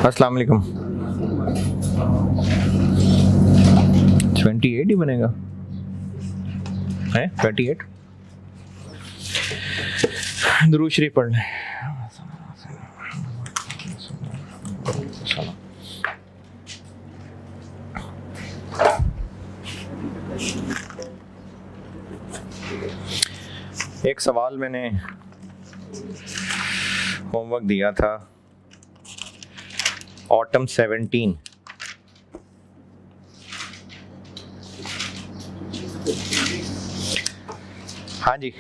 अस्सलाम वालेकुम। 28 ही बनेगा है 28। दुरूद शरीफ पढ़ लें। एक सवाल मैंने होमवर्क दिया था, ऑटम 17। हाँ जी,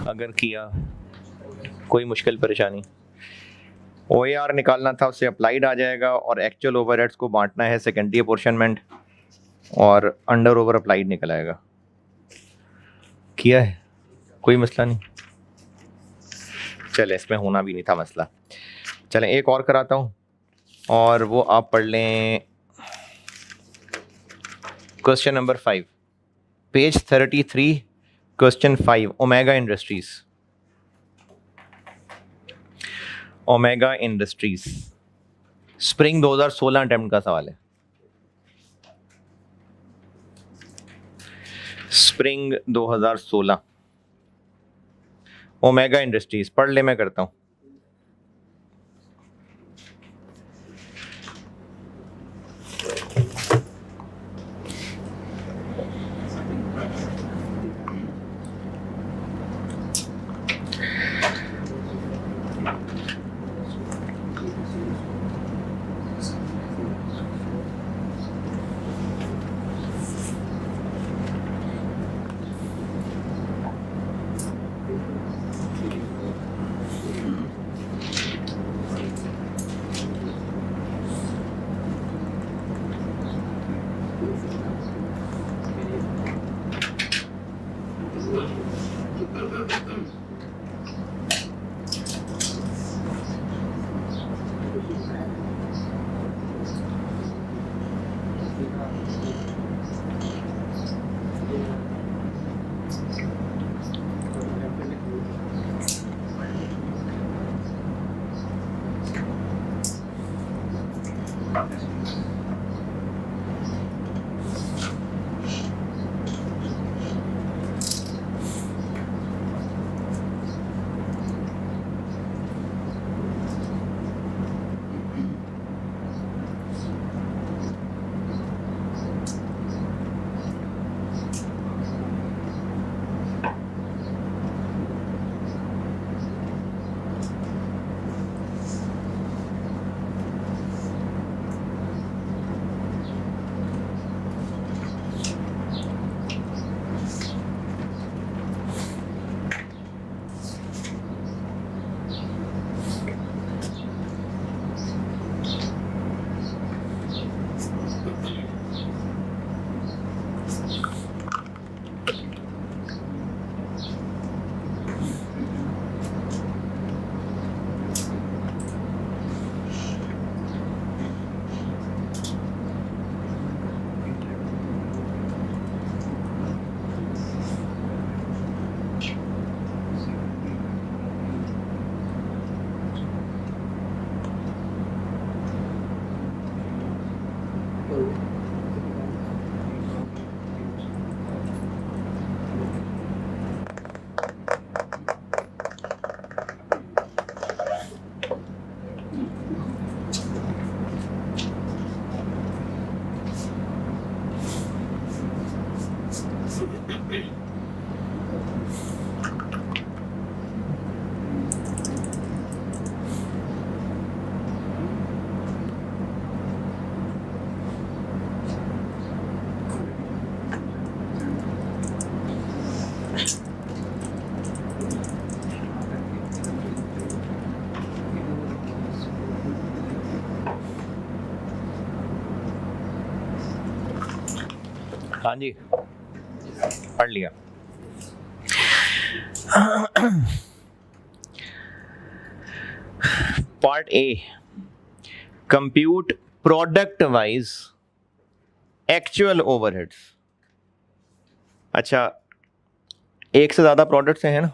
अगर किया कोई मुश्किल परेशानी, OAR निकालना था, उससे अप्लाइड आ जाएगा और एक्चुअल ओवरहेड्स को बांटना है सेकेंडरी अपॉर्शनमेंट और अंडर ओवर अप्लाइड निकल आएगा। किया है, कोई मसला नहीं। चले, इसमें होना भी नहीं था मसला। चलें एक और कराता हूँ और वो आप पढ़ लें। Question number 5, page 33, question 5, omega industries. Omega industries spring 2016 attempt का सवाल है। स्प्रिंग 2016 ओमेगा इंडस्ट्रीज पढ़ ले, मैं करता हूँ। हाँ जी, पढ़ लिया। Part A, compute product wise actual overheads. अच्छा, एक से ज़्यादा प्रोडक्ट्स हैं ना,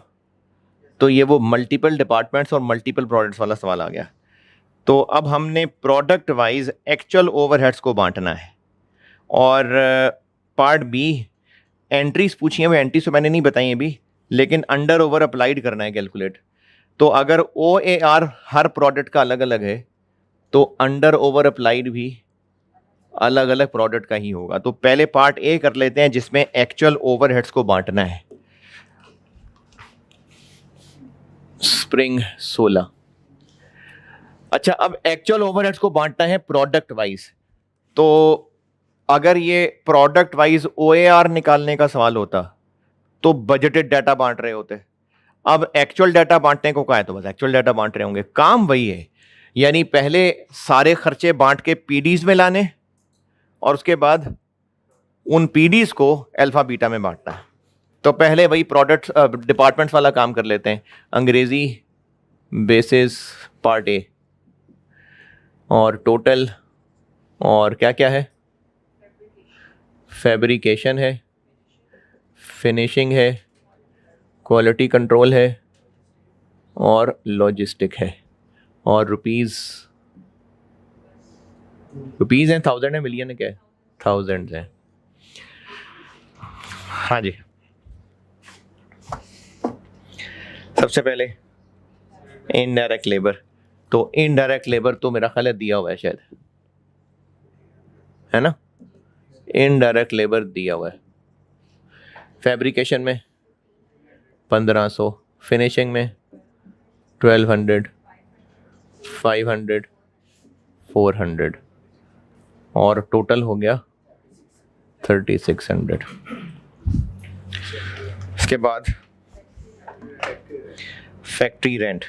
तो ये वो मल्टीपल डिपार्टमेंट्स और मल्टीपल प्रोडक्ट्स वाला सवाल आ गया। तो अब हमने प्रोडक्ट वाइज एक्चुअल ओवरहेड्स को बांटना है। और पार्ट बी एंट्रीज पूछी हैं, वो एंट्रीज तो मैंने नहीं बताई अभी, लेकिन अंडर ओवर अप्लाइड करना है कैलकुलेट। तो अगर OAR हर प्रोडक्ट का अलग अलग है तो अंडर ओवर अप्लाइड भी अलग अलग प्रोडक्ट का ही होगा। तो पहले पार्ट ए कर लेते हैं जिसमें एक्चुअल ओवरहेड्स को बांटना है। स्प्रिंग 16। अच्छा, अब एक्चुअल ओवरहेड्स को बांटना है प्रोडक्ट वाइज। तो अगर ये प्रोडक्ट वाइज OAR निकालने का सवाल होता तो बजटेड डाटा बांट रहे होते। अब एक्चुअल डाटा बांटने को कहा है तो बस एक्चुअल डाटा बांट रहे होंगे। काम वही है, यानी पहले सारे खर्चे बांट के पीडीज में लाने और उसके बाद उन पीडीज को अल्फा बीटा में बांटना है। तो पहले वही प्रोडक्ट डिपार्टमेंट्स वाला काम कर लेते हैं। अंग्रेजी बेसिस पार्ट ए और टोटल और क्या क्या है, फैब्रिकेशन है, फिनिशिंग है, क्वालिटी कंट्रोल है और लॉजिस्टिक है। और रुपीज़ हैं, 1000 है, मिलियन है, क्या है, 1000 है। हाँ जी, सबसे पहले इनडायरेक्ट लेबर। तो इनडायरेक्ट लेबर तो मेरा ख्याल है दिया हुआ है शायद, है ना, इनडायरेक्ट लेबर दिया हुआ है। फैब्रिकेशन में 1500, फिनिशिंग में 1200, 500, 400 और टोटल हो गया 3600। इसके बाद फैक्ट्री रेंट।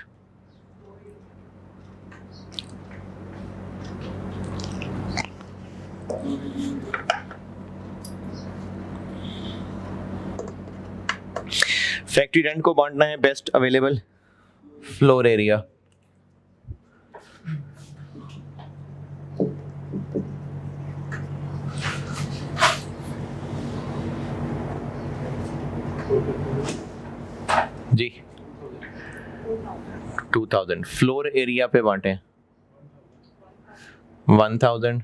फैक्ट्री रेंट को बांटना है बेस्ट अवेलेबल फ्लोर एरिया। जी 2000 फ्लोर एरिया पे बांटे, 1000,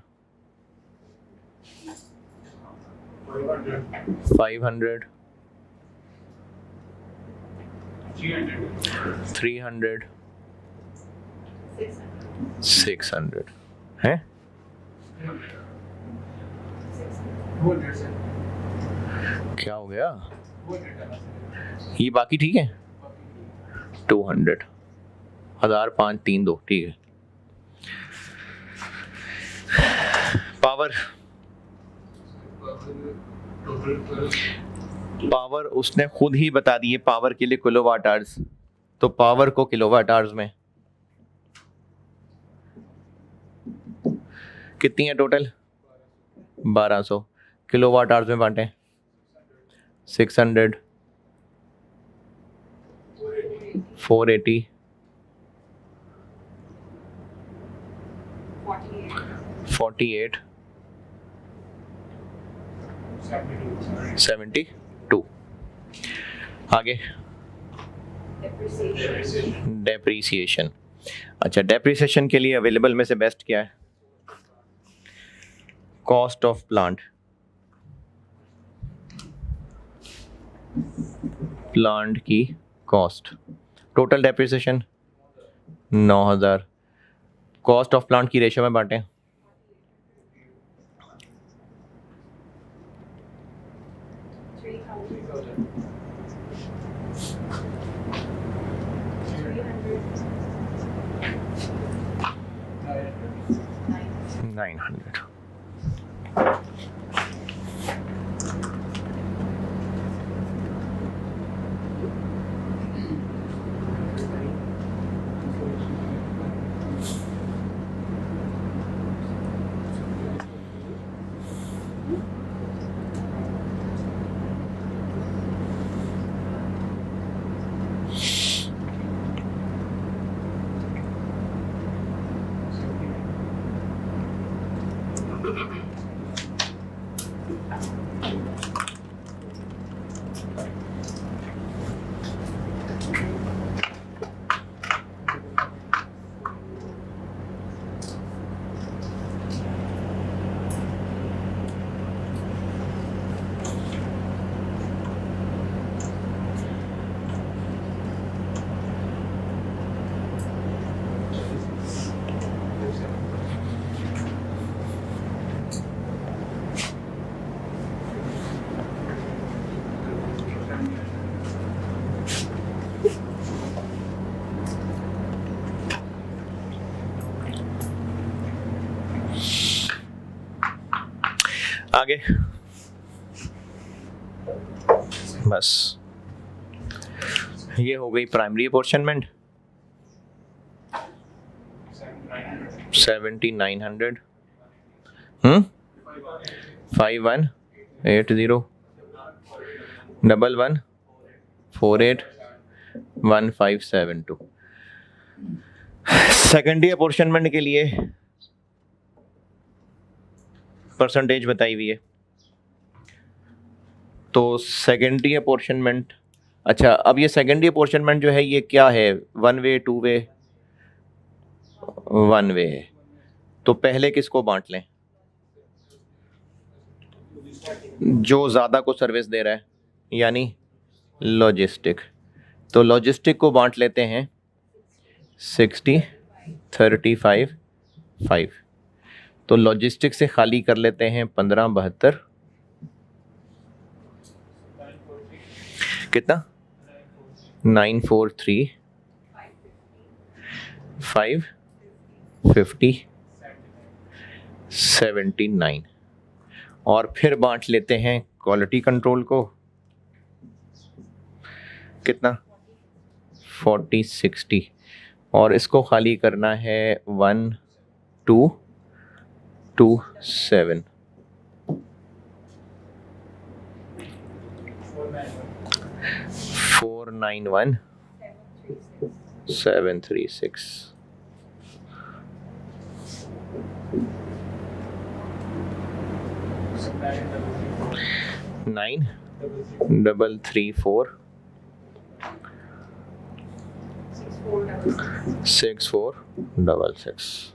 500, 300, 600 है। क्या हो गया, ये बाकी ठीक है, 200, 1532, ठीक है। पावर उसने खुद ही बता दिए, पावर के लिए किलोवाट आवर्स। तो पावर को किलोवाट आवर्स में कितनी है टोटल, 1200। किलोवाट आवर्स में बांटे 600, 480, 48, 72। आगे डेप्रीसिएशन। अच्छा, डेप्रीसिएशन के लिए अवेलेबल में से बेस्ट क्या है, कॉस्ट ऑफ प्लांट। प्लांट की cost, total depreciation 9000। Cost of plant की रेशियो में बांटें, $900। आगे बस ये हो गई प्राइमरी अपॉर्चनमेंट 7900 5180 1148 1572। सेकेंडरी अपॉर्चनमेंट के लिए परसेंटेज बताई हुई है। तो सेकेंडरी अपॉर्चनमेंट, अच्छा अब ये सेकेंडरी अपॉर्चनमेंट जो है ये क्या है, one way two way? One way है। तो पहले किसको बांट लें? जो ज़्यादा को सर्विस दे रहा है, यानी लॉजिस्टिक। तो लॉजिस्टिक को बांट लेते हैं 60 35 5। तो लॉजिस्टिक से खाली कर लेते हैं 15 72, कितना 943 550 79। और फिर बांट लेते हैं क्वालिटी कंट्रोल को, कितना 40 60। और इसको खाली करना है 1227 491 736। 9334 6466।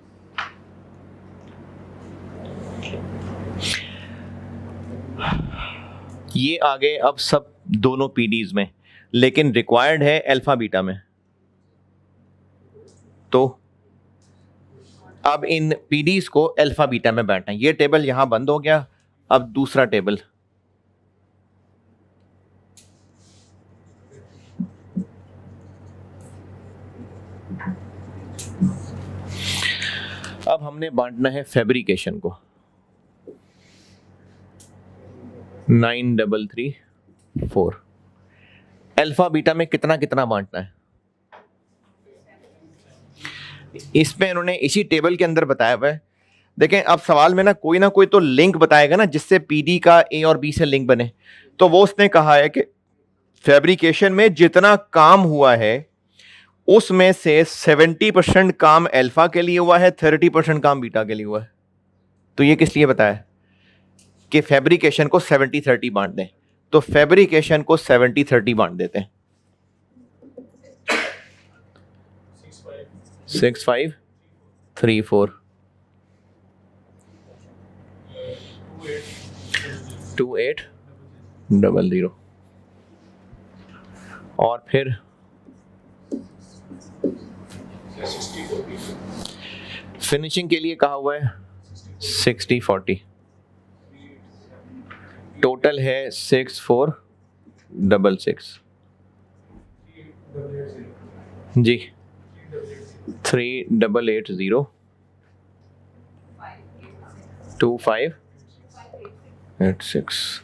ये आ गए अब सब दोनों पीडीज में, लेकिन रिक्वायर्ड है अल्फा बीटा में। तो अब इन पीडीज को अल्फा बीटा में बैठना है। ये टेबल यहां बंद हो गया। अब दूसरा टेबल, अब हमने बांटना है फैब्रिकेशन को 9334। अल्फा बीटा में कितना कितना बांटना है, इसमें इन्होंने इसी टेबल के अंदर बताया हुआ है। देखें अब सवाल में ना कोई तो लिंक बताएगा ना जिससे पीडी का ए और बी से लिंक बने। तो वो उसने कहा है कि फैब्रिकेशन में जितना काम हुआ है उसमें से 70% काम अल्फा के लिए हुआ है, 30% काम बीटा के लिए हुआ है। तो ये किस लिए बताया कि फैब्रिकेशन को 70-30 बांट दें। तो फैब्रिकेशन को 70-30 बांट देते हैं। 6534 2800। और फिर फिनिशिंग के लिए कहा हुआ है 60-40। टोटल है 6466 जी। 3880 2586।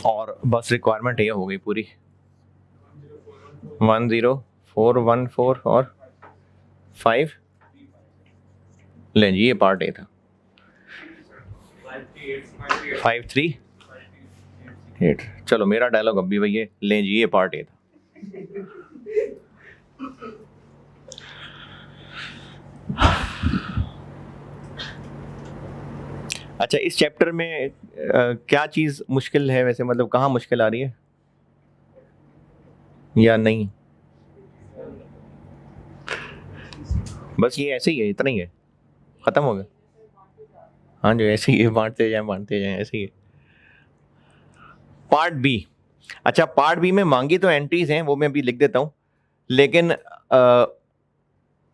और बस रिक्वायरमेंट ये हो गई पूरी। 10414 और 5 लें जी, ये पार्ट ए था। 538। चलो मेरा डायलॉग अब भी भैया, लें जी ये पार्ट ए था। अच्छा, इस चैप्टर में क्या चीज़ मुश्किल है वैसे, मतलब कहाँ मुश्किल आ रही है या नहीं? बस ये ऐसे ही है, इतना ही है, ख़त्म हो गया। हाँ जो ऐसे ही है, बांटते जाएं ऐसे ही है। Part B. अच्छा, पार्ट बी में मांगी तो एंट्रीज हैं, वो मैं अभी लिख देता हूँ, लेकिन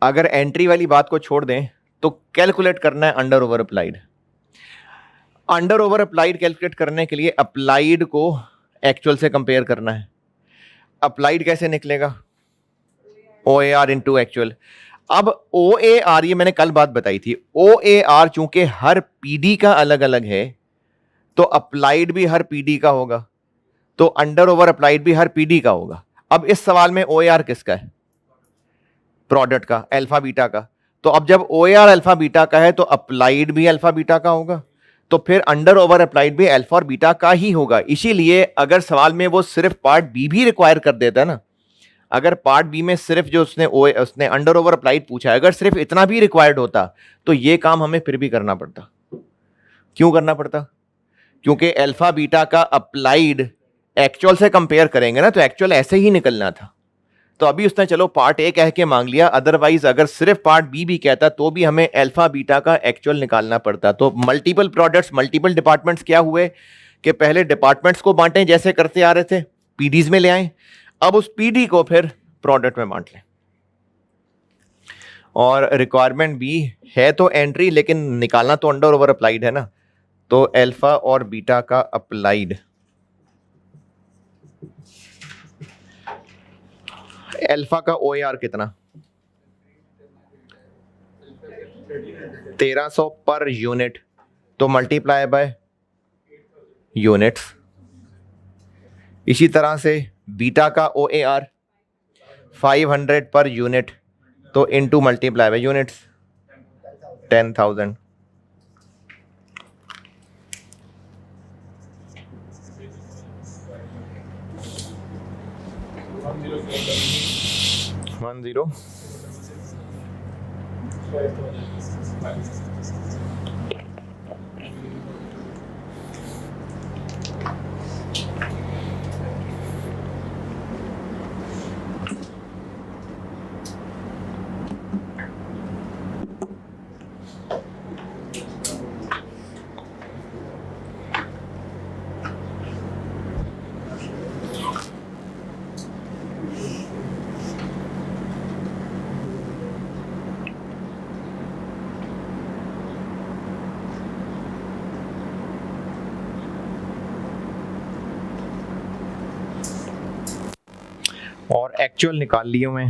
अगर एंट्री वाली बात को छोड़ दें तो कैलकुलेट करना है under over applied. Under over applied calculate करने के लिए अप्लाइड को एक्चुअल से कंपेयर करना है। अप्लाइड कैसे निकलेगा? ओ ए आर इंटू एक्चुअल। अब ओ ए आर, ये मैंने कल बात बताई थी, ओ ए आर चूंकि हर पीडी का अलग अलग है तो अप्लाइड भी हर पीडी का होगा, तो अंडर ओवर अप्लाइड भी हर पीडी का होगा। अब इस सवाल में ओ ए आर किसका है? प्रोडक्ट का, अल्फा बीटा का। तो अब जब ओ ए आर अल्फा बीटा का है तो अप्लाइड भी अल्फा बीटा का होगा, तो फिर अंडर ओवर अप्लाइड भी अल्फा और बीटा का ही होगा। इसीलिए अगर सवाल में वो सिर्फ पार्ट बी भी रिक्वायर कर देता ना, अगर पार्ट बी में सिर्फ जो उसने अंडर ओवर अप्लाइड पूछा है, अगर सिर्फ इतना भी रिक्वायर्ड होता तो ये काम हमें फिर भी करना पड़ता। क्यों करना पड़ता? क्योंकि अल्फा बीटा का अप्लाइड एक्चुअल से कंपेयर करेंगे ना, तो एक्चुअल ऐसे ही निकलना था। तो अभी उसने चलो पार्ट ए कह के मांग लिया, अदरवाइज अगर सिर्फ पार्ट बी भी कहता तो भी हमें अल्फा बीटा का एक्चुअल निकालना पड़ता। तो मल्टीपल प्रोडक्ट्स, मल्टीपल डिपार्टमेंट्स क्या हुए कि पहले डिपार्टमेंट्स को बांटें जैसे करते आ रहे थे, पीडीज में ले आए, अब उस पीडी को फिर प्रोडक्ट में बांट लें। और रिक्वायरमेंट भी है तो एंट्री, लेकिन निकालना तो अंडर ओवर अप्लाइड है ना, तो अल्फा और बीटा का अप्लाइड। अल्फा का ओ ए आर कितना? 1300 पर यूनिट, तो मल्टीप्लाई बाय यूनिट्स। इसी तरह से बीटा का ओ ए आर 500 पर यूनिट, तो into multiply by units 10,000। One zero और एक्चुअल निकाल लिए मैं।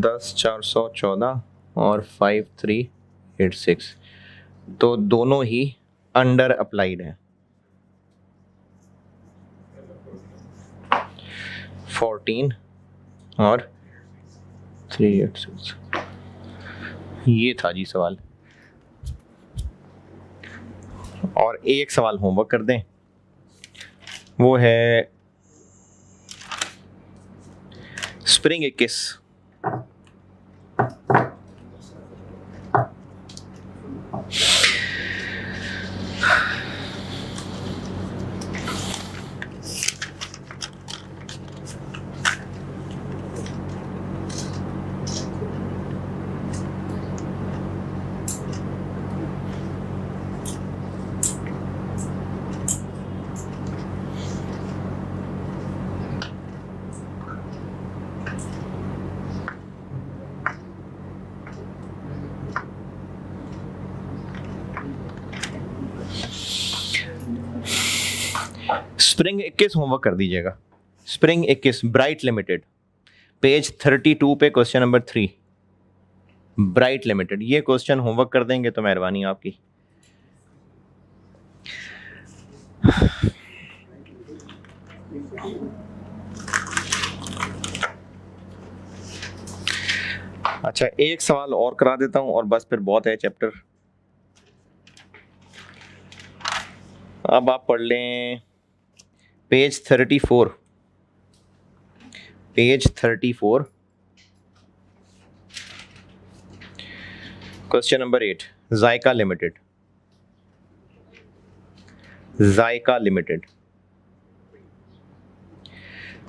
दस 414 और 5386, तो दोनों ही अंडर अप्लाइड है। 14 और 386, ये था जी सवाल। और एक सवाल होमवर्क कर दें, वो है स्प्रिंग 21। स्प्रिंग 21 होमवर्क कर दीजिएगा। स्प्रिंग 21 ब्राइट लिमिटेड, पेज 32 पे क्वेश्चन नंबर 3, ब्राइट लिमिटेड। ये क्वेश्चन होमवर्क कर देंगे तो मेहरबानी आपकी। अच्छा, एक सवाल और करा देता हूं और बस फिर बहुत है चैप्टर। अब आप पढ़ लें पेज 34, पेज 34, क्वेश्चन नंबर 8, जायका लिमिटेड। जायका लिमिटेड,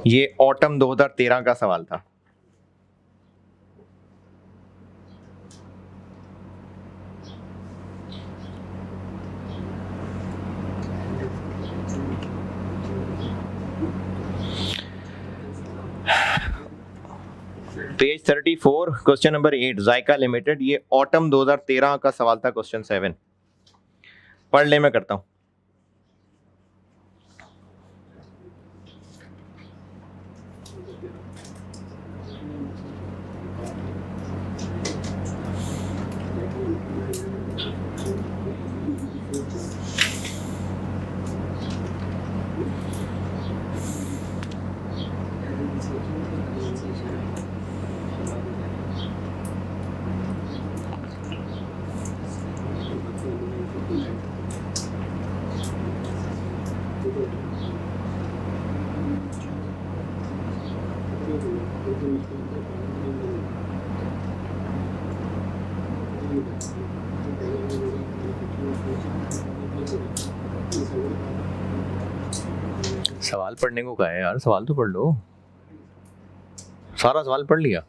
ये ऑटम 2013 का सवाल था। पेज 34, क्वेश्चन नंबर 8, जायका लिमिटेड, ये ऑटम 2013 का सवाल था। क्वेश्चन 7 पढ़ ले, मैं करता हूं। सवाल पढ़ने को कहा है यार, सवाल तो पढ़ लो। सारा सवाल पढ़ लिया?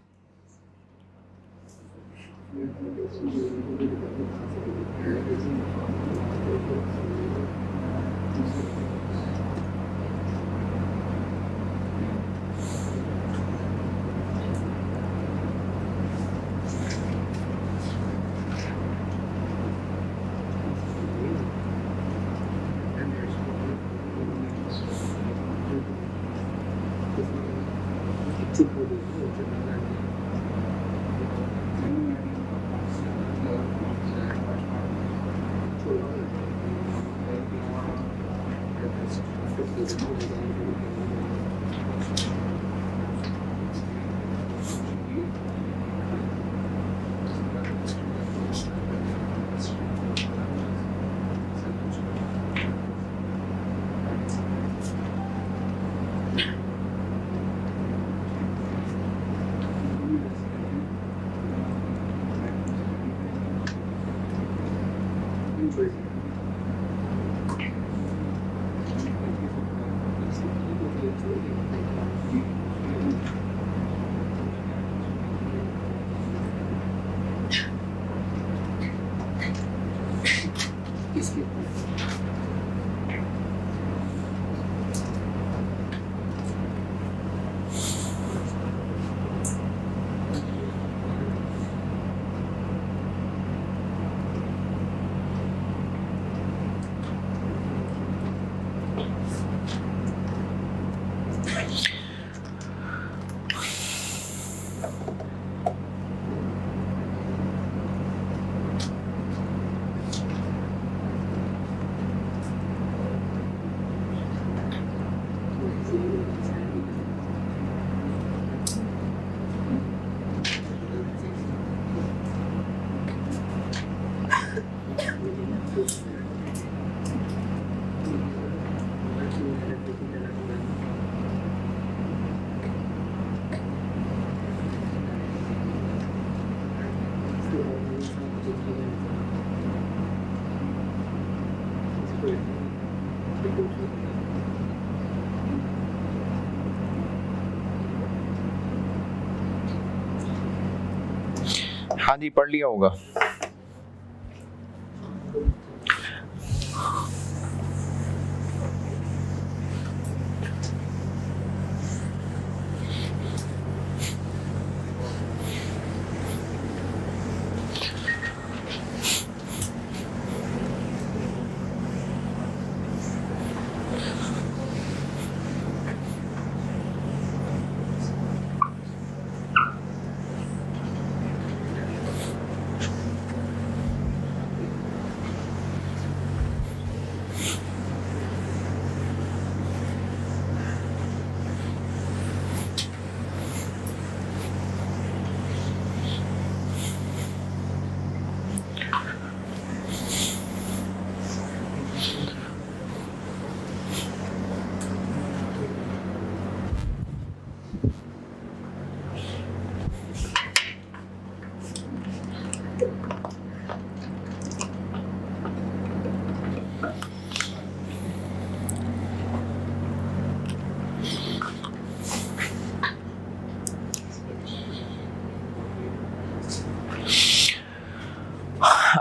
हाँ जी, पढ़ लिया होगा।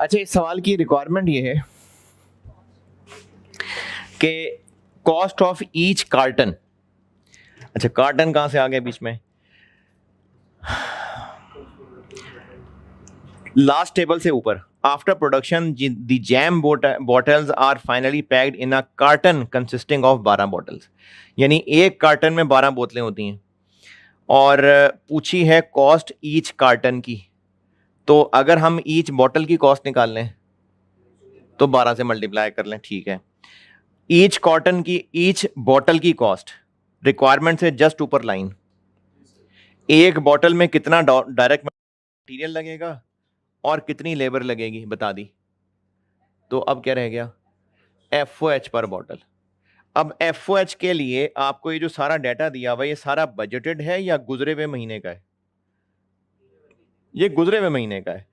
अच्छा, इस सवाल की रिक्वायरमेंट ये है कि कॉस्ट ऑफ ईच कार्टन, अच्छा कार्टन कहां से आ गया बीच में, लास्ट टेबल से ऊपर, after production the jam bottles are finally packed in a carton consisting of 12 bottles, यानी एक कार्टन में 12 बोतलें होती हैं और पूछी है कॉस्ट ईच कार्टन की। तो अगर हम ईच बॉटल की कॉस्ट निकाल लें तो 12 से मल्टीप्लाई कर लें, ठीक है। ईच कॉटन की, ईच बॉटल की कॉस्ट रिक्वायरमेंट से जस्ट ऊपर लाइन, एक बॉटल में कितना डायरेक्ट मटेरियल लगेगा और कितनी लेबर लगेगी बता दी। तो अब क्या रह गया, FOH पर बॉटल। अब FOH के लिए आपको ये जो सारा डाटा दिया हुआ, ये सारा बजटेड है या गुजरे हुए महीने का है? ये गुजरे हुए महीने का है।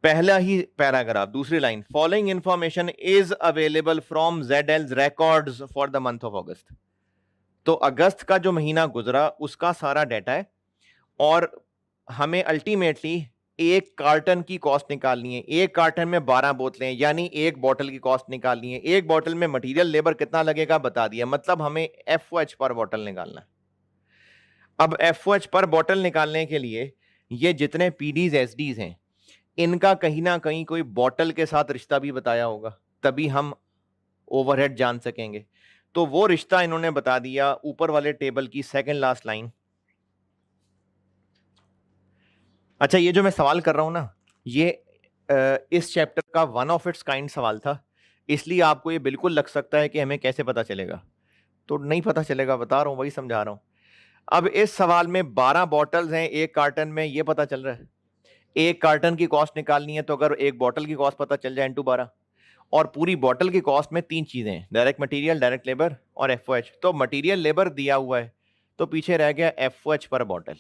पहला ही पैराग्राफ दूसरी line, following information is available from ZL's records for the month of अगस्त। तो अगस्त का जो महीना गुजरा उसका सारा डाटा है और हमें अल्टीमेटली एक कार्टन की कॉस्ट निकालनी है। एक कार्टन में 12 बोतलें, यानी एक बॉटल की कॉस्ट निकालनी है। एक बॉटल में मटेरियल लेबर कितना लगेगा बता दिया, मतलब हमें FOH पर बॉटल निकालना है। अब FOH पर बॉटल निकालने के लिए ये जितने PDs SDs हैं इनका कहीं ना कहीं कोई बॉटल के साथ रिश्ता भी बताया होगा, तभी हम ओवरहेड जान सकेंगे। तो वो रिश्ता इन्होंने बता दिया ऊपर वाले टेबल की सेकंड लास्ट लाइन। अच्छा, ये जो मैं सवाल कर रहा हूं ना, ये इस चैप्टर का वन ऑफ इट्स काइंड सवाल था, इसलिए आपको ये बिल्कुल लग सकता है कि हमें कैसे पता चलेगा, तो नहीं पता चलेगा, बता रहा हूं, वही समझा रहा हूं। अब इस सवाल में 12 बॉटल्स हैं एक कार्टन में, ये पता चल रहा है। एक कार्टन की कॉस्ट निकालनी है तो अगर एक बॉटल की कॉस्ट पता चल जाए इंटू 12, और पूरी बॉटल की कॉस्ट में 3 चीजें हैं, डायरेक्ट मटेरियल, डायरेक्ट लेबर और FOH। तो मटेरियल लेबर दिया हुआ है तो पीछे रह गया FOH पर बॉटल।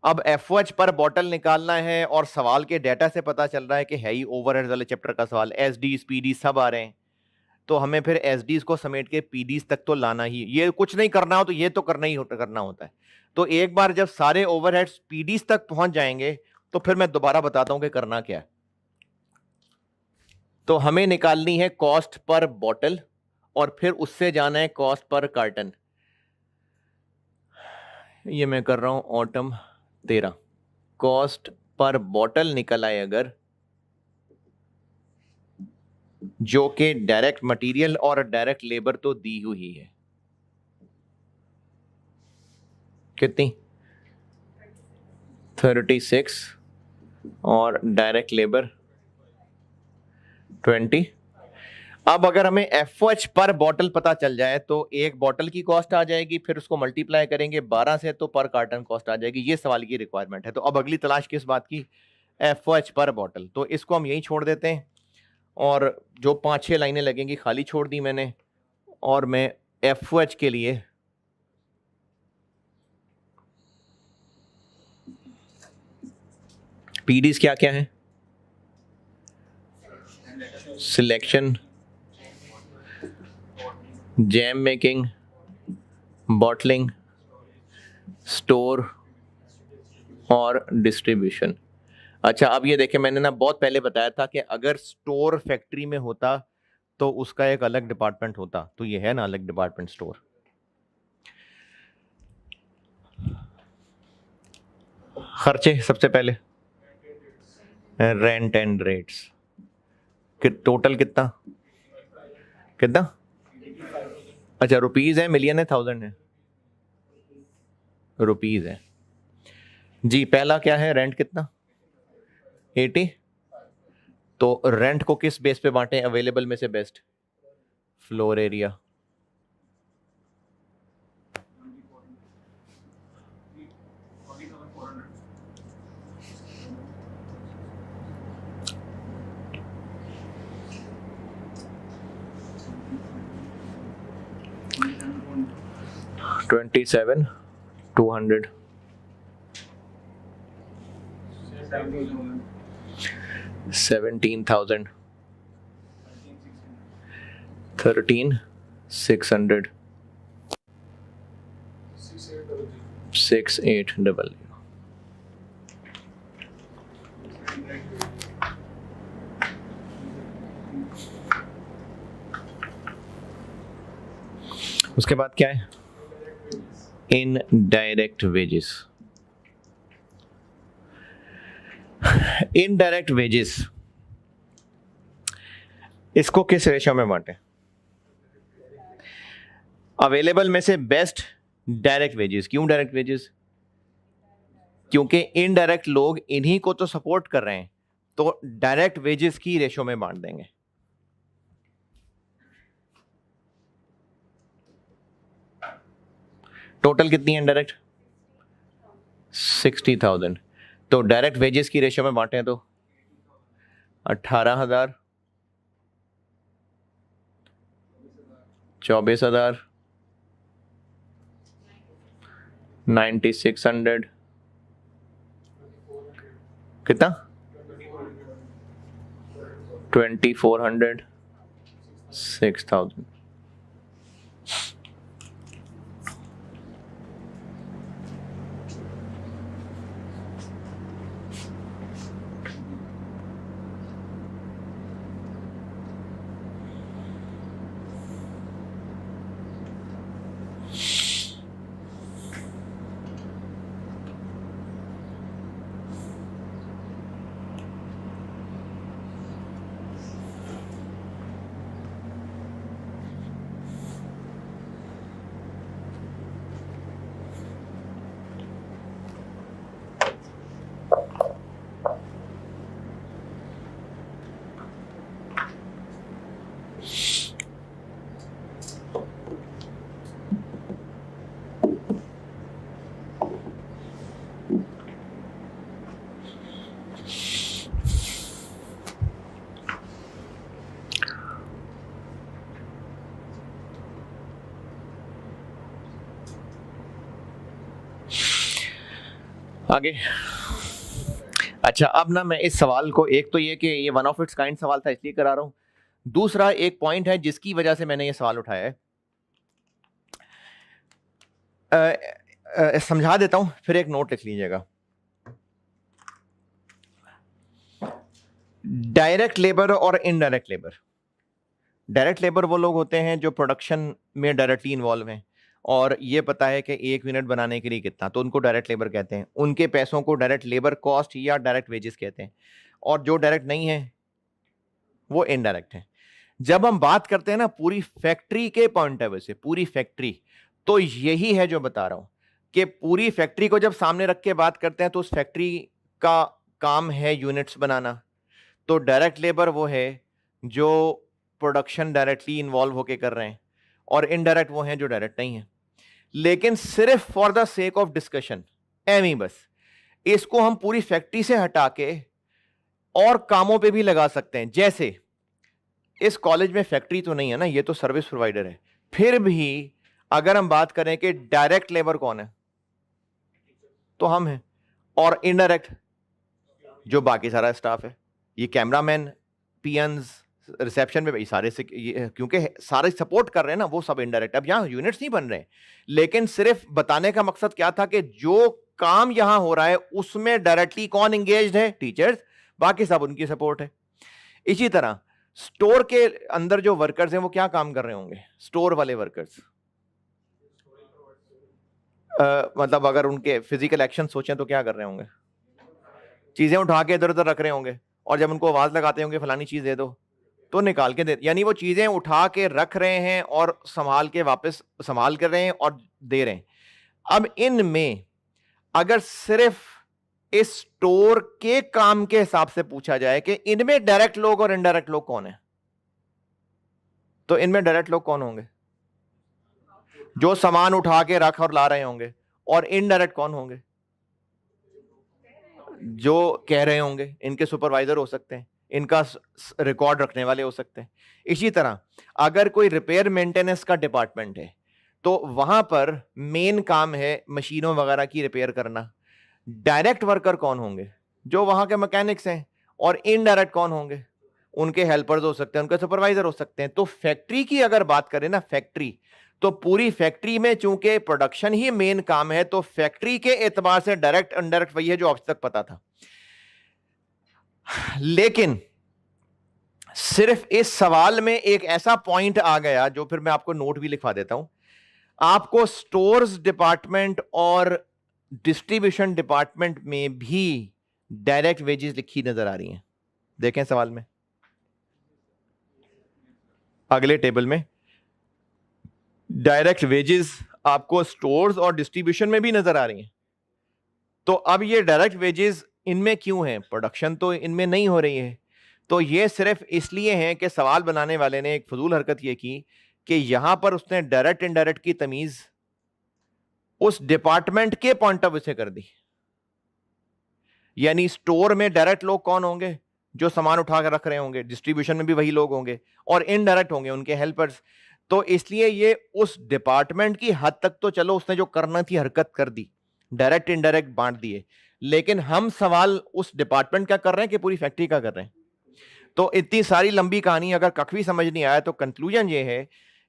अब FOH पर बॉटल निकालना है और सवाल के डाटा से पता चल रहा है कि है ही ओवरहेड्स वाले चैप्टर का सवाल, SDs PD सब आ रहे हैं, तो हमें फिर SDs को समेट के PDs तक तो लाना ही, ये कुछ नहीं करना हो तो ये तो करना होता है। तो एक बार जब सारे ओवरहेड्स PDs तक पहुंच जाएंगे तो फिर मैं दोबारा बताता हूं कि करना क्या है। तो हमें निकालनी है कॉस्ट पर बॉटल और फिर उससे जाना है कॉस्ट पर कार्टन। ये मैं कर रहा हूं ऑटम 13, कॉस्ट पर बॉटल निकल आए अगर, जो कि डायरेक्ट मटेरियल और डायरेक्ट लेबर तो दी हुई है, कितनी 36 और डायरेक्ट लेबर 20। अब अगर हमें FOH पर बॉटल पता चल जाए तो एक बॉटल की कॉस्ट आ जाएगी, फिर उसको मल्टीप्लाई करेंगे 12 से तो पर कार्टन कॉस्ट आ जाएगी। ये सवाल की रिक्वायरमेंट है। तो अब अगली तलाश किस बात की, FOH पर बॉटल। तो इसको हम यही छोड़ देते हैं और जो 5-6 लाइनें लगेंगी खाली छोड़ दी मैंने, और मैं FOH के लिए PDs क्या क्या है, selection, jam making, bottling, store और डिस्ट्रीब्यूशन। अच्छा, अब ये देखें, मैंने ना बहुत पहले बताया था कि अगर स्टोर फैक्ट्री में होता तो उसका एक अलग डिपार्टमेंट होता, तो ये है ना अलग डिपार्टमेंट स्टोर। खर्चे सबसे पहले, रेंट एंड रेट्स, टोटल कितना कितना, अच्छा रुपीज है, मिलियन है, 1000 है, रुपीज है जी। पहला क्या है, रेंट कितना 80, तो रेंट को किस बेस पे बांटे, अवेलेबल में से बेस्ट, फ्लोर एरिया। $27,200, 17,000, 13,600, 6,800। उसके बाद क्या है? Indirect wages. इनडायरेक्ट वेजेस इसको किस रेशियो में बांटे? अवेलेबल में से बेस्ट डायरेक्ट वेजेस। क्यों डायरेक्ट वेजेस? क्योंकि इनडायरेक्ट लोग इन्हीं को तो सपोर्ट कर रहे हैं, तो डायरेक्ट वेजेस की रेशियो में बांट देंगे। टोटल कितनी है इनडायरेक्ट? 60,000। तो डायरेक्ट वेजेस की रेशियो में बांटे तो 18,000, 24,000, 9600, कितना? 2400, 6000। आगे। अच्छा, अब ना मैं इस सवाल को, एक तो ये कि ये वन ऑफ इट्स काइंड सवाल था इसलिए करा रहा हूं, दूसरा एक पॉइंट है जिसकी वजह से मैंने ये सवाल उठाया है। समझा देता हूं, फिर एक नोट लिख लीजिएगा। डायरेक्ट लेबर और इनडायरेक्ट लेबर। डायरेक्ट लेबर वो लोग होते हैं जो प्रोडक्शन में डायरेक्टली इन्वॉल्व हैं और ये पता है कि 1 यूनिट बनाने के लिए कितना, तो उनको डायरेक्ट लेबर कहते हैं। उनके पैसों को डायरेक्ट लेबर कॉस्ट या डायरेक्ट वेजेस कहते हैं। और जो डायरेक्ट नहीं है वो इनडायरेक्ट है। जब हम बात करते हैं ना पूरी फैक्ट्री के पॉइंट ऑफ व्यू से, पूरी फैक्ट्री, तो यही है जो बता रहा हूं कि पूरी फैक्ट्री को जब सामने रख के बात करते हैं तो उस फैक्ट्री का काम है यूनिट्स बनाना। तो डायरेक्ट लेबर वो है जो प्रोडक्शन डायरेक्टली इन्वॉल्व होके कर रहे हैं, और इनडायरेक्ट वो हैं जो डायरेक्ट नहीं है। लेकिन सिर्फ for the sake of discussion एमी बस इसको हम पूरी फैक्ट्री से हटा के और कामों पे भी लगा सकते हैं। जैसे इस कॉलेज में फैक्ट्री तो नहीं है ना, ये तो सर्विस प्रोवाइडर है, फिर भी अगर हम बात करें कि डायरेक्ट लेबर कौन है तो हम हैं, और इनडायरेक्ट जो बाकी सारा स्टाफ है, ये कैमरामैन, पियंस, रिसेप्शन में भाई सारे से, क्योंकि सारे सपोर्ट कर रहे हैं ना, वो सब इनडायरेक्ट। अब यहां यूनिट्स नहीं बन रहे, लेकिन सिर्फ बताने का मकसद क्या था कि जो काम यहां हो रहा है उसमें डायरेक्टली कौन एंगेज्ड है? टीचर्स, बाकी सब उनकी सपोर्ट है। इसी तरह स्टोर के अंदर जो वर्कर्स हैं वो क्या काम कर रहे होंगे? स्टोर वाले वर्कर्स, मतलब अगर उनके फिजिकल एक्शन सोचें तो क्या कर रहे होंगे? चीजें उठा के इधर उधर रख रहे होंगे, और जब उनको आवाज लगाते होंगे फलानी चीज दे दो तो निकाल के दे, यानी वो चीजें उठा के रख रहे हैं और संभाल के वापस संभाल कर रहे हैं और दे रहे हैं। अब इनमें अगर सिर्फ इस स्टोर के काम के हिसाब से पूछा जाए कि इनमें डायरेक्ट लोग और इनडायरेक्ट लोग कौन है, तो इनमें डायरेक्ट लोग कौन होंगे? जो सामान उठा के रख और ला रहे होंगे। और इनडायरेक्ट कौन होंगे? जो कह रहे होंगे, इनके सुपरवाइजर हो सकते हैं, इनका रिकॉर्ड रखने वाले हो सकते हैं। इसी तरह अगर कोई रिपेयर मेंटेनेंस का डिपार्टमेंट है तो वहां पर मेन काम है मशीनों वगैरह की रिपेयर करना। डायरेक्ट वर्कर कौन होंगे? जो वहां के मैकेनिक्स हैं। और इनडायरेक्ट कौन होंगे? उनके हेल्पर्स हो सकते हैं, उनके सुपरवाइजर हो सकते हैं। तो फैक्ट्री की अगर बात करें ना, फैक्ट्री, तो पूरी फैक्ट्री में चूंकि प्रोडक्शन ही मेन काम है, तो फैक्ट्री के एतबार से डायरेक्ट इनडायरेक्ट वही है जो अब तक पता था। लेकिन सिर्फ इस सवाल में एक ऐसा पॉइंट आ गया जो फिर मैं आपको नोट भी लिखवा देता हूं आपको स्टोर्स डिपार्टमेंट और डिस्ट्रीब्यूशन डिपार्टमेंट में भी डायरेक्ट वेजेस लिखी नजर आ रही हैं। देखें सवाल में, अगले टेबल में डायरेक्ट वेजेस आपको स्टोर्स और डिस्ट्रीब्यूशन में भी नजर आ रही हैं। तो अब ये डायरेक्ट वेजेस इनमें क्यों हैं? प्रोडक्शन तो इनमें नहीं हो रही है। तो ये सिर्फ इसलिए है कि सवाल बनाने वाले ने एक फजूल हरकत ये की कि यहां पर उसने डायरेक्ट इनडायरेक्ट की तमीज उस डिपार्टमेंट के पॉइंट ऑफ व्यू से कर दी। यानी स्टोर में डायरेक्ट लोग कौन होंगे? जो सामान उठा कर रख रहे होंगे। डिस्ट्रीब्यूशन में भी वही लोग होंगे, और इनडायरेक्ट होंगे उनके हेल्पर्स। तो इसलिए ये उस डिपार्टमेंट की हद तक तो चलो उसने जो करना थी हरकत कर दी, डायरेक्ट इनडायरेक्ट बांट दिए, लेकिन हम सवाल उस डिपार्टमेंट का कर रहे हैं कि पूरी फैक्ट्री का कर रहे हैं। तो इतनी सारी लंबी कहानी अगर कख भी समझ नहीं आया तो कंक्लूजन ये है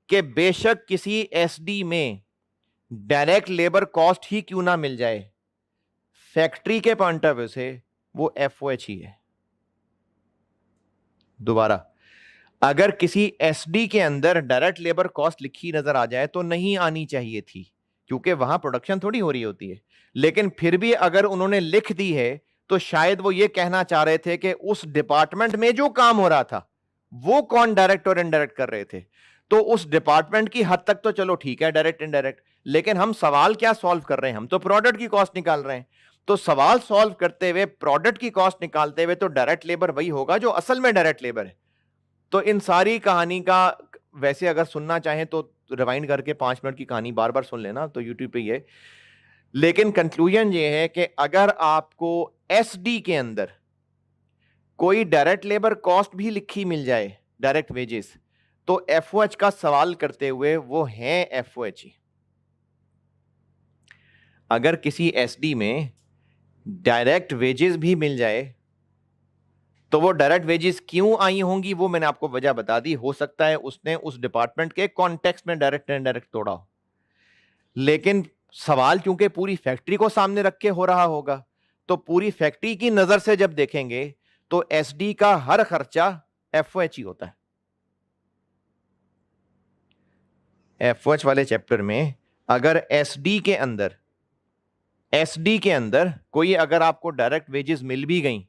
कि बेशक किसी एसडी में डायरेक्ट लेबर कॉस्ट ही क्यों ना मिल जाए, फैक्ट्री के पॉइंट ऑफ व्यू से वो एफओएच ही है। दोबारा, अगर किसी एसडी के अंदर डायरेक्ट लेबर कॉस्ट लिखी नजर आ जाए तो नहीं आनी चाहिए थी, क्योंकि वहां प्रोडक्शन थोड़ी हो रही होती है। लेकिन फिर भी अगर उन्होंने लिख दी है तो शायद वो ये कहना चाह रहे थे कि उस डिपार्टमेंट में जो काम हो रहा था वो कौन डायरेक्ट और इनडायरेक्ट कर रहे थे। तो उस डिपार्टमेंट की हद तक तो चलो ठीक है डायरेक्ट इनडायरेक्ट, लेकिन हम सवाल क्या सॉल्व कर रहे हैं? हम तो प्रोडक्ट की कॉस्ट निकाल रहे हैं। तो सवाल सॉल्व करते हुए प्रोडक्ट की कॉस्ट निकालते हुए तो डायरेक्ट लेबर वही होगा जो असल में डायरेक्ट लेबर है। तो इन सारी कहानी का वैसे अगर सुनना चाहें तो रिवाइंड करके 5 मिनट की कहानी बार बार सुन लेना, तो यूट्यूब पे ये। लेकिन कंक्लूजन ये है कि अगर आपको एसडी के अंदर कोई डायरेक्ट लेबर कॉस्ट भी लिखी मिल जाए, डायरेक्ट वेजेस, तो एफओएच का सवाल करते हुए वो है एफओएच ही। अगर किसी एसडी में डायरेक्ट वेजेस भी मिल जाए तो वो डायरेक्ट वेजेस क्यों आई होंगी वो मैंने आपको वजह बता दी। हो सकता है उसने उस डिपार्टमेंट के कॉन्टेक्स्ट में डायरेक्ट एंड इनडायरेक्ट तोड़ा हो, लेकिन सवाल चूंकि पूरी फैक्ट्री को सामने रख के हो रहा होगा, तो पूरी फैक्ट्री की नजर से जब देखेंगे तो एसडी का हर खर्चा एफओएच ही होता है। एफओएच वाले चैप्टर में अगर एसडी के अंदर कोई अगर आपको डायरेक्ट वेजेस मिल भी गई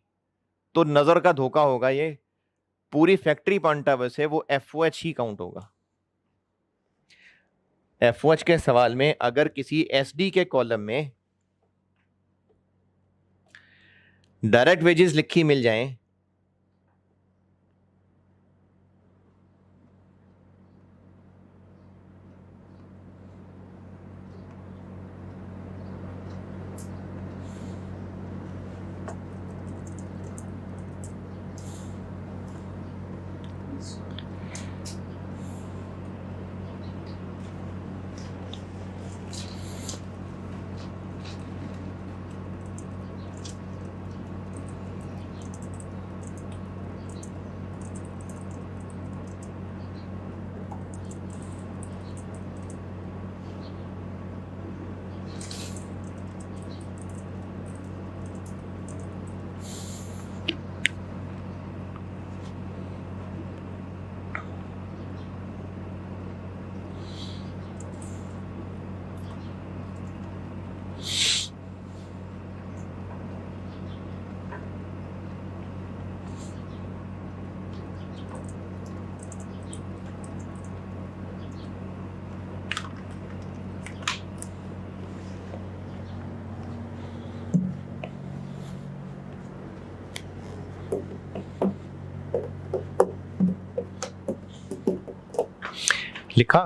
तो नजर का धोखा होगा, ये पूरी फैक्ट्री पॉइंट ऑफ व्यू से वो एफओएच ही काउंट होगा। एफओएच के सवाल में अगर किसी एसडी के कॉलम में डायरेक्ट वेजेस लिखी मिल जाएं लिखा।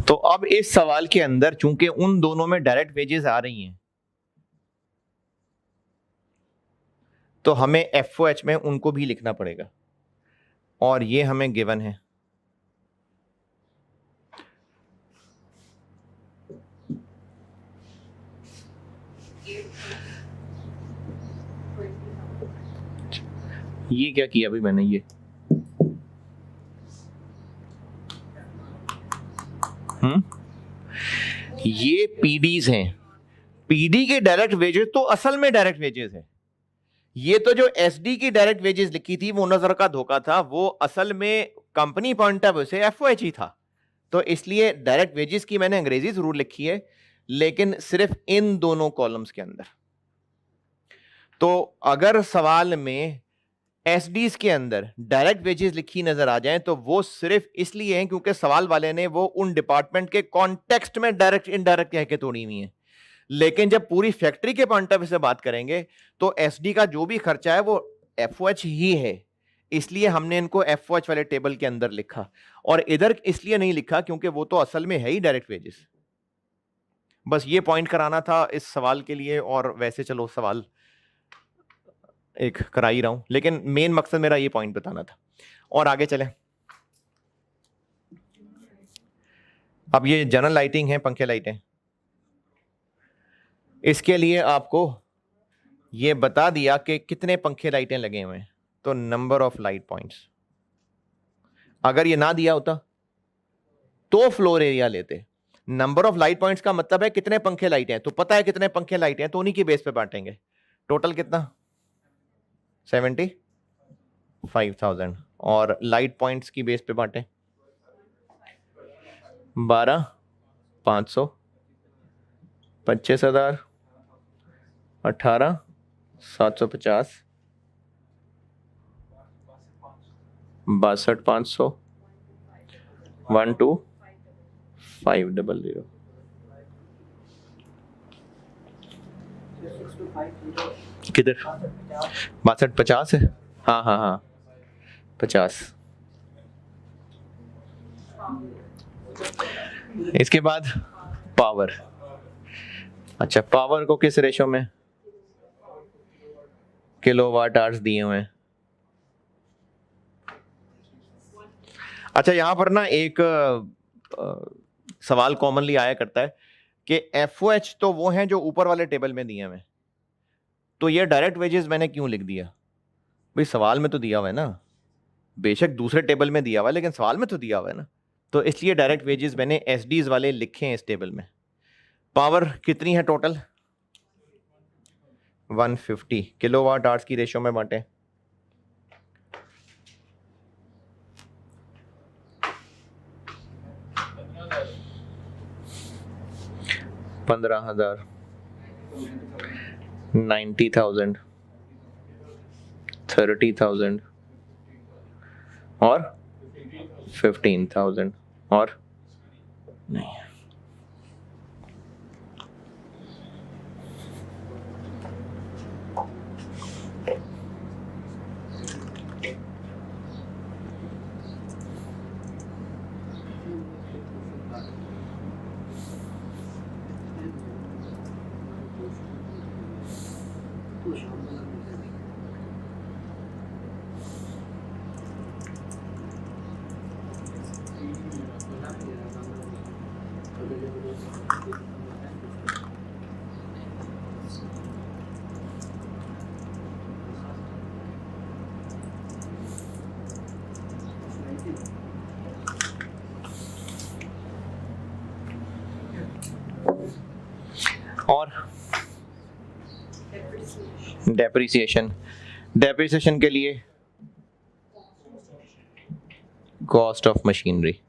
तो अब इस सवाल के अंदर चूंकि उन दोनों में डायरेक्ट वेजेस आ रही हैं तो हमें एफओएच में उनको भी लिखना पड़ेगा, और ये हमें गिवन है। ये क्या किया अभी मैंने, ये पीडीज हैं। पीडी के डायरेक्ट वेजेस तो असल में डायरेक्ट वेजेस है। ये तो जो एसडी की डायरेक्ट वेजेस लिखी थी वो नजर का धोखा था, वो असल में कंपनी पॉइंट ऑफ व्यू से एफओएच ही था। तो इसलिए डायरेक्ट वेजेस की मैंने अंग्रेजी जरूर लिखी है, लेकिन सिर्फ इन दोनों कॉलम्स के अंदर। तो अगर सवाल में एसडीज के अंदर डायरेक्ट वेजेस लिखी नजर आ जाए तो वो सिर्फ इसलिए है क्योंकि सवाल वाले ने वो उन डिपार्टमेंट के कॉन्टेक्स्ट में डायरेक्ट इनडायरेक्ट कह के तोड़ी हुई है। लेकिन जब पूरी फैक्ट्री के पॉइंट ऑफ व्यू से बात करेंगे तो एसडी का जो भी खर्चा है वो एफओएच ही है, इसलिए हमने इनको एफओएच वाले टेबल के अंदर लिखा। और इधर इसलिए नहीं लिखा क्योंकि वो तो असल में है ही डायरेक्ट वेजेस। बस ये पॉइंट कराना था इस सवाल के लिए, और वैसे चलो सवाल एक करा ही रहा हूं, लेकिन मेन मकसद मेरा ये पॉइंट बताना था। और आगे चलें। अब ये जनरल लाइटिंग है, पंखे लाइटें। इसके लिए आपको ये बता दिया कि कितने पंखे लाइटें लगे हुए हैं, तो नंबर ऑफ लाइट पॉइंट्स। अगर ये ना दिया होता तो फ्लोर एरिया लेते। नंबर ऑफ लाइट पॉइंट्स का मतलब है कितने पंखे लाइटें हैं, तो पता है कितने पंखे लाइटें हैं, तो उन्हीं की बेस पे बांटेंगे। टोटल कितना? 75,000। और लाइट पॉइंट्स की बेस पे बांटे 12, 500, 25,000, 18, 750, 62,500, 12,500। किधर? 62, 50 है। हाँ हाँ हाँ 50। इसके बाद पावर। अच्छा, पावर को किस रेशो में? किलोवाट आवर्स दिए हुए हैं। अच्छा, यहां पर ना एक सवाल कॉमनली आया करता है कि एफओएच तो वो हैं जो ऊपर वाले टेबल में दिए हुए हैं, तो ये डायरेक्ट वेजेस मैंने क्यों लिख दिया? भाई सवाल में तो दिया हुआ है ना, बेशक दूसरे टेबल में दिया हुआ है लेकिन सवाल में तो दिया हुआ है ना, तो इसलिए डायरेक्ट वेजेस मैंने एसडीज वाले लिखे हैं इस टेबल में। पावर कितनी है टोटल? 150 किलोवाट आवर्स की रेशियो में बांटे। $15,000, 90,000, 30,000 और 15,000 और नहीं। और डेप्रिसिएशन के लिए कॉस्ट ऑफ मशीनरी।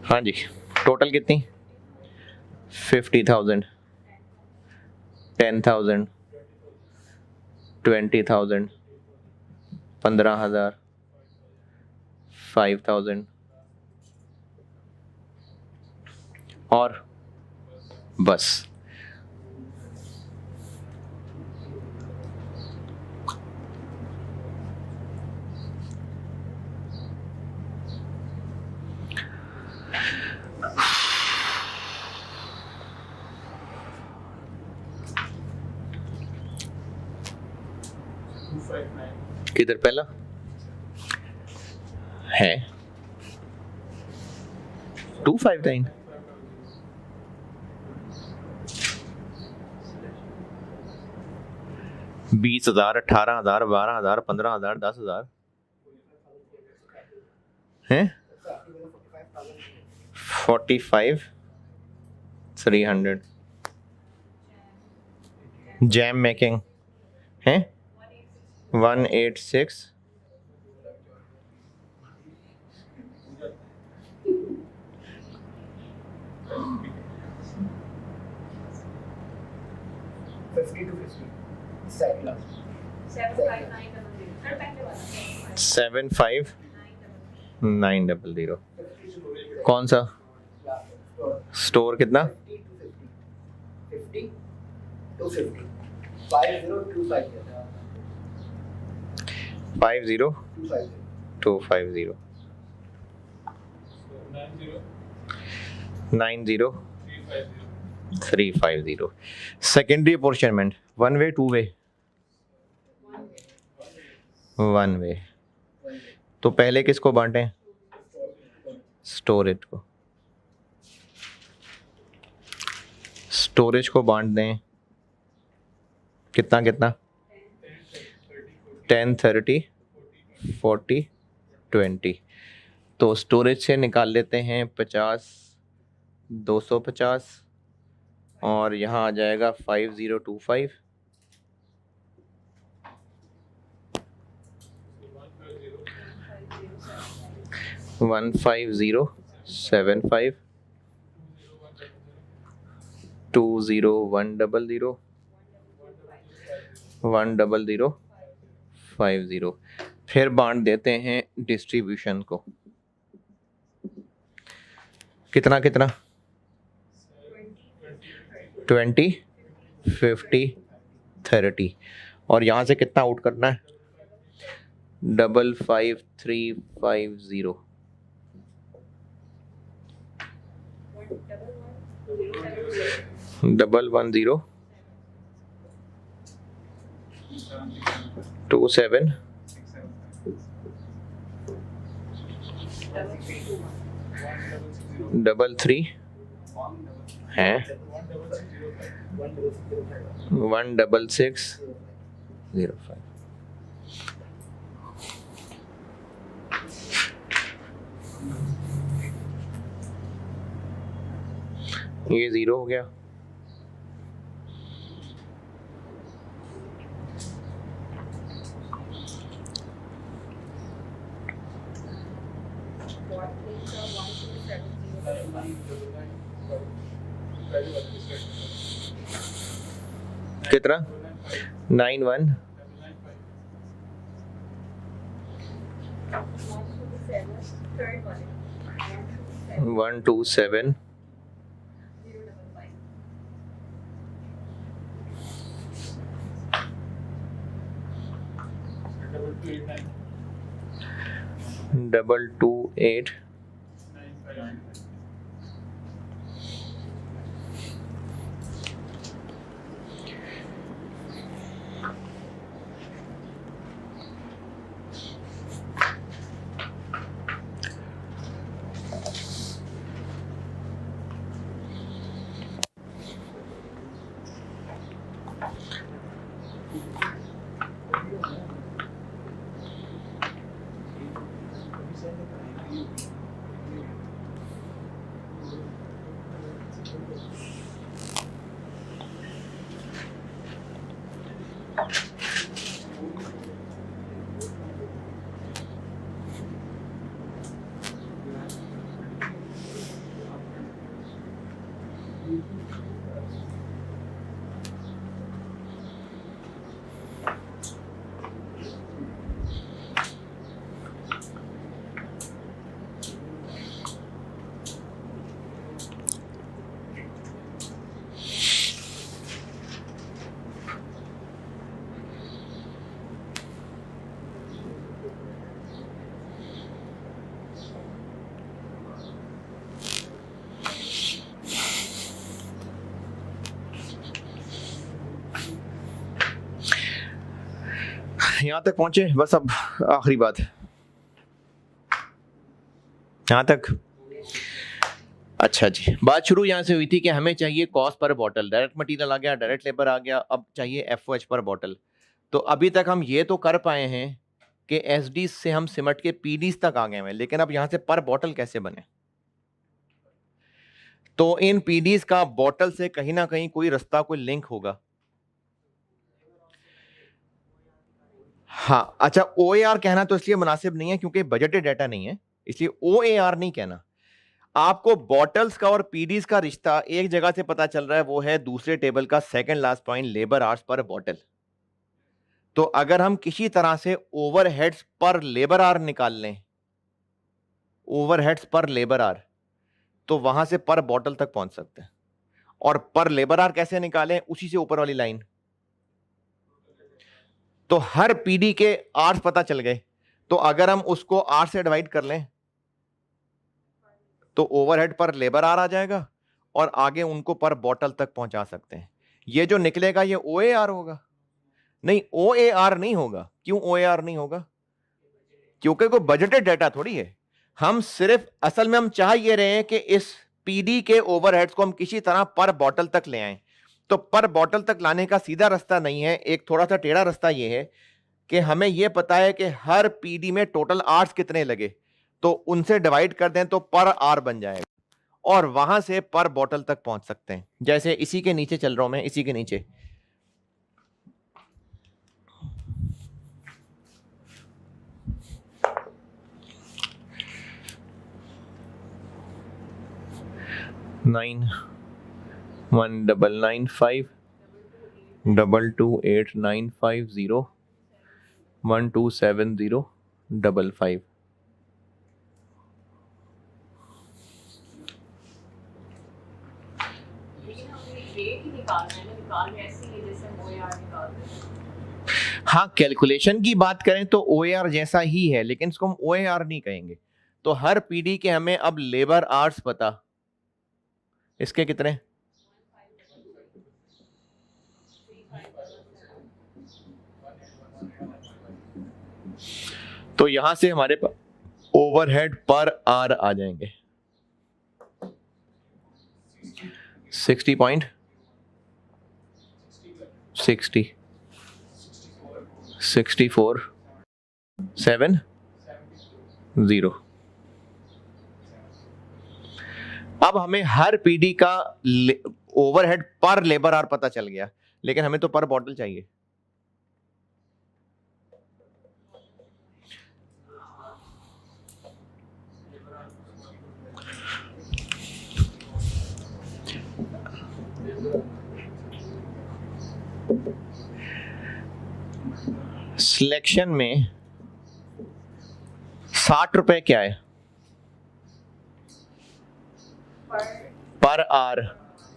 हाँ जी, टोटल कितनी? 50,000, 10,000, 20,000, 15,000, 5,000 और बस। किधर पहला है? 259। $20,000, 18,000, 12,000, 15,000, 10,000 हैं? 45,300 जैम मेकिंग है। 186 50 to 50 second last 75900। कौन सा स्टोर? कितना? 50 to 50 5025 50250 90350। Secondary apportionment one way two way? One way. तो पहले किसको बांटें? स्टोरेज को। स्टोरेज को बांट दें कितना कितना? 10 30 40 20। तो स्टोरेज से निकाल लेते हैं 50 250 और यहाँ आ जाएगा 5025। वन 5075 20100 10050। फिर बांट देते हैं डिस्ट्रीब्यूशन को। कितना कितना? 20 50 30। और यहाँ से कितना आउट करना है? 55350 110 27 33 हैं 16605। ये 0 हो गया। कितना? 91 127 228 यहाँ तक पहुंचे बस। अब आखिरी बात यहाँ तक। अच्छा जी, बात शुरू यहाँ से हुई थी कि हमें चाहिए cost per bottle. Direct material आ गया, डायरेक्ट लेबर आ गया, अब चाहिए एफओएच पर बॉटल। तो अभी तक हम ये तो कर पाए हैं कि एसडी से हम सिमट के पीडीज तक आ गए हैं, लेकिन अब यहाँ से पर बॉटल कैसे बने? तो इन पीडीज का बॉटल से कहीं ना कहीं कोई रास्ता, कोई लिंक होगा। हाँ अच्छा, ओएआर कहना तो इसलिए मुनासिब नहीं है क्योंकि बजटेड डाटा नहीं है, इसलिए ओएआर नहीं कहना। आपको बॉटल्स का और पीडीज का रिश्ता एक जगह से पता चल रहा है, वो है दूसरे टेबल का second last point, labour hours per bottle. तो अगर हम किसी तरह से ओवरहेड्स पर लेबर आवर निकाल लें, ओवरहेड्स पर लेबर आवर, तो वहां से पर बॉटल तक पहुंच सकते हैं। और पर लेबर आवर कैसे निकालें, उसी से ऊपर वाली लाइन। तो हर पीडी के आवर्स पता चल गए, तो अगर हम उसको 8 से डिवाइड कर लें तो ओवरहेड पर लेबर आवर आ जाएगा और आगे उनको पर बॉटल तक पहुंचा सकते हैं। ये जो निकलेगा ये ओएआर होगा। नहीं, ओएआर नहीं होगा। क्यों ओएआर नहीं होगा? क्योंकि कोई बजटेड डाटा थोड़ी है। हम सिर्फ असल में हम चाह ये रहे हैं कि इस पीडी के ओवरहेड्स को हम किसी तरह पर बॉटल तक ले आएं। तो पर बॉटल तक लाने का सीधा रास्ता नहीं है, एक थोड़ा सा टेढ़ा रास्ता ये है कि हमें यह पता है कि हर पीडी में टोटल आवर्स कितने लगे, तो उनसे डिवाइड कर दें तो पर आवर बन जाएगा और वहां से पर बॉटल तक पहुंच सकते हैं। जैसे इसी के नीचे चल रहा हूं मैं, इसी के नीचे नाइन 1995 228950 127055। हाँ, कैलकुलेशन की बात करें तो ओएआर जैसा ही है, लेकिन इसको हम ओएआर नहीं कहेंगे। तो हर पीडी के हमें अब लेबर आवर्स पता, इसके कितने, तो यहां से हमारे पास ओवरहेड पर आर आ जाएंगे 60.60 6470। अब हमें हर पीडी का ओवरहेड पर लेबर आवर पता चल गया, लेकिन हमें तो पर बॉटल चाहिए। सिलेक्शन में 60 रुपए क्या है पर आर,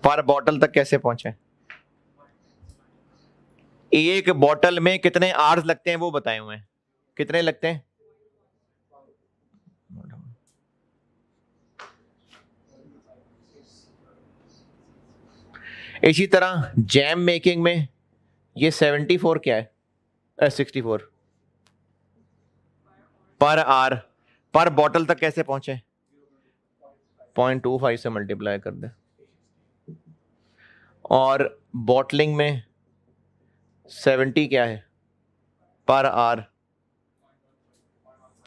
पर बॉटल तक कैसे पहुंचे? एक बॉटल में कितने आर्स लगते हैं वो बताए हुए हैं, कितने लगते हैं? इसी तरह जैम मेकिंग में ये 74 क्या है, 64 पर आर, पर बॉटल तक कैसे पहुंचे? 0.25 से मल्टीप्लाई कर दे। और बॉटलिंग में 70 क्या है पर आर,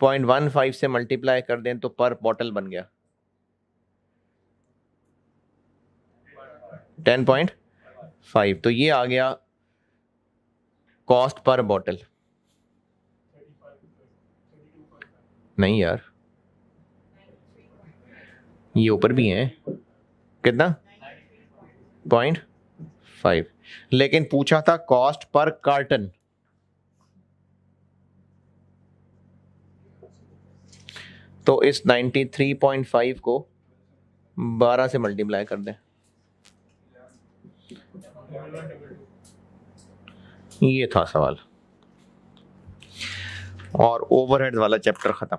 0.15 से मल्टीप्लाई कर दें तो पर बॉटल बन गया 10.5। तो ये आ गया कॉस्ट पर बॉटल। नहीं यार, ये ऊपर भी है, कितना 0.5, लेकिन पूछा था कॉस्ट पर कार्टन। तो इस 93.5 को 12 से मल्टीप्लाई कर दें, ये था सवाल। और ओवरहेड वाला चैप्टर खत्म।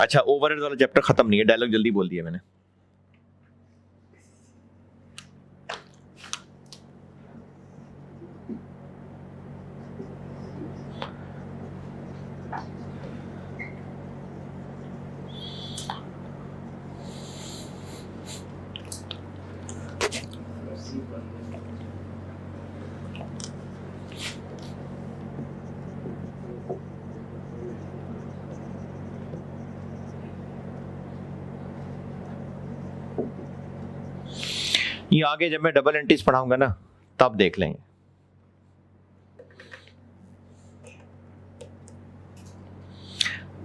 अच्छा, ओवरहेड वाला चैप्टर खत्म नहीं है, डायलॉग जल्दी बोल दिया मैंने। ये आगे जब मैं डबल एंट्रीज पढ़ाऊंगा ना तब देख लेंगे।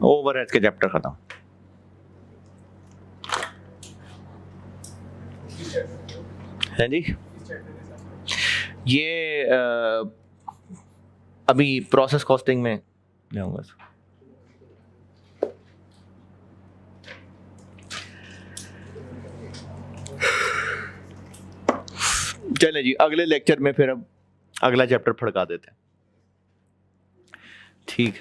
ओवरहेड्स के चैप्टर खत्म। है जी, ये अभी प्रोसेस कॉस्टिंग में जाऊंगा। चले जी, अगले लेक्चर में फिर अब अगला चैप्टर फड़का देते हैं। ठीक।